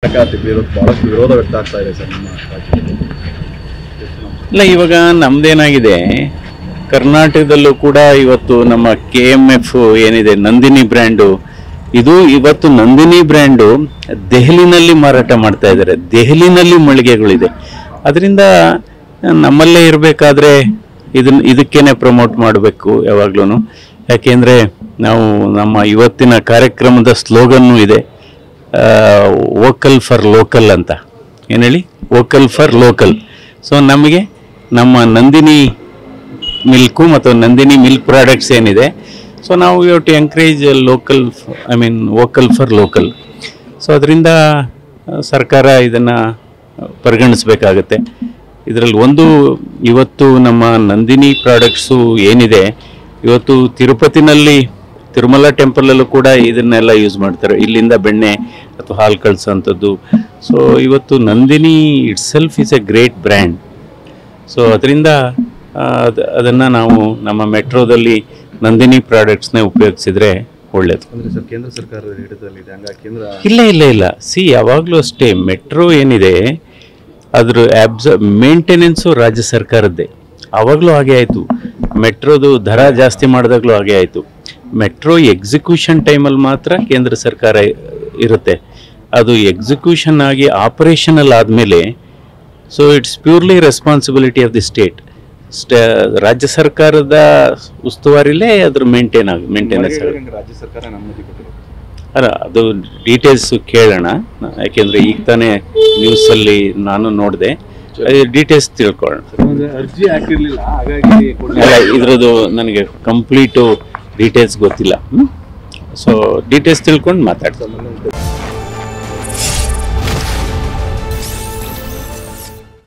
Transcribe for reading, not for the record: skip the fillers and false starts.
ಬಹಳಷ್ಟು ವಿರೋಧ ವ್ಯಕ್ತ ಆಗ್ತಾ ಇದೆ ಸರ್ ನಮ್ಮ ರಾಜ್ಯದಲ್ಲಿ. ಇಲ್ಲ, ಇವಾಗ ನಮ್ದೇನಾಗಿದೆ, ಕರ್ನಾಟಕದಲ್ಲೂ ಕೂಡ ಇವತ್ತು ನಮ್ಮ KMF ಏನಿದೆ ನಂದಿನಿ ಬ್ರ್ಯಾಂಡು, ಇದು ಇವತ್ತು ನಂದಿನಿ ಬ್ರ್ಯಾಂಡು ದೆಹಲಿನಲ್ಲಿ ಮಾರಾಟ ಮಾಡ್ತಾ ಇದ್ದಾರೆ. ದೆಹಲಿನಲ್ಲಿ ಮಳಿಗೆಗಳಿದೆ. ಅದರಿಂದ ನಮ್ಮಲ್ಲೇ ಇರಬೇಕಾದ್ರೆ ಇದಕ್ಕೇನೆ ಪ್ರಮೋಟ್ ಮಾಡಬೇಕು ಯಾವಾಗ್ಲೂ. ಯಾಕೆಂದರೆ ನಾವು ನಮ್ಮ ಇವತ್ತಿನ ಕಾರ್ಯಕ್ರಮದ ಸ್ಲೋಗನ್ನು ಇದೆ, ವೋಕಲ್ ಫಾರ್ ಲೋಕಲ್ ಅಂತ. ಏನು ಹೇಳಿ, ವೋಕಲ್ ಫಾರ್ ಲೋಕಲ್. ಸೊ ನಮಗೆ ನಮ್ಮ ನಂದಿನಿ ಮಿಲ್ಕು ಮತ್ತು ನಂದಿನಿ ಮಿಲ್ಕ್ ಪ್ರಾಡಕ್ಟ್ಸ್ ಏನಿದೆ, ಸೊ ನಾವು you to encourage local, vocal for local. So ಅದರಿಂದ ಸರ್ಕಾರ ಇದನ್ನು ಪರಿಗಣಿಸಬೇಕಾಗತ್ತೆ. ಇದರಲ್ಲಿ ಒಂದು, ಇವತ್ತು ನಮ್ಮ ನಂದಿನಿ ಪ್ರಾಡಕ್ಟ್ಸು ಏನಿದೆ, ಇವತ್ತು ತಿರುಪತಿನಲ್ಲಿ ತಿರುಮಲ ಟೆಂಪಲಲ್ಲೂ ಕೂಡ ಇದನ್ನೆಲ್ಲ ಯೂಸ್ ಮಾಡ್ತಾರೆ, ಇಲ್ಲಿಂದ ಬೆಣ್ಣೆ ಅಥವಾ ಹಾಲು ಕಳಿಸೋಂಥದ್ದು. ಸೊ ಇವತ್ತು Nandini it self is A great brand. So ಅದರಿಂದ ಅದನ್ನು ನಾವು ನಮ್ಮ ಮೆಟ್ರೋದಲ್ಲಿ ನಂದಿನಿ ಪ್ರಾಡಕ್ಟ್ಸ್ನೇ ಉಪಯೋಗಿಸಿದ್ರೆ ಒಳ್ಳೇದು. ಅಂದರೆ ಸರ್ ಕೇಂದ್ರ ಸರ್ಕಾರದ ಹಿಡಿತದಲ್ಲಿದೆ, ಹಂಗಾಗಿ ಕೇಂದ್ರ ಇಲ್ಲ ಸಿ, ಯಾವಾಗಲೂ ಅಷ್ಟೇ ಮೆಟ್ರೋ ಏನಿದೆ ಅದ್ರ ಮೇಂಟೆನೆನ್ಸು ರಾಜ್ಯ ಸರ್ಕಾರದ್ದೇ. ಆವಾಗಲೂ ಹಾಗೆ ಆಯಿತು. ಮೆಟ್ರೋದು ದರ ಜಾಸ್ತಿ ಮಾಡಿದಾಗಲೂ ಹಾಗೆ ಆಯಿತು. ಮೆಟ್ರೋ ಎಕ್ಸಿಕ್ಯೂಷನ್ ಟೈಮಲ್ಲಿ ಮಾತ್ರ ಕೇಂದ್ರ ಸರ್ಕಾರ ಇರುತ್ತೆ. ಅದು ಎಕ್ಸಿಕ್ಯೂಷನ್ ಆಗಿ ಆಪರೇಷನಲ್ ಆದಮೇಲೆ so it's purely responsibility of the state. ರಾಜ್ಯ ಸರ್ಕಾರದ ಉಸ್ತುವಾರಿಲೇ ಅದ್ರ ಮೇಂಟೆನೆನ್ಸ್ ರಾಜ್ಯ ಸರ್ಕಾರ ಅನುಮತಿ ಕೊಟ್ಟಿದೆ. ಅಲ್ಲ, ಅದು ಡೀಟೇಲ್ಸು ಕೇಳೋಣ. ಯಾಕೆಂದರೆ ಈಗ ತಾನೇ ನ್ಯೂಸಲ್ಲಿ ನಾನು ನೋಡಿದೆ, ಡೀಟೇಲ್ಸ್ ತಿಳ್ಕೊಳ್ಳೋಣ. ಅರ್ಜಿ ಹಾಕಿರಲಿಲ್ಲ, ಹಾಗಾಗಿ ಅಲ್ಲ, ಇದ್ರದ್ದು ನನಗೆ ಕಂಪ್ಲೀಟು ಡೀಟೇಲ್ಸ್ ಗೊತ್ತಿಲ್ಲ. ಸೊ ಡೀಟೇಲ್ಸ್ ತಿಳ್ಕೊಂಡು ಮಾತಾಡ್ತೀನಿ.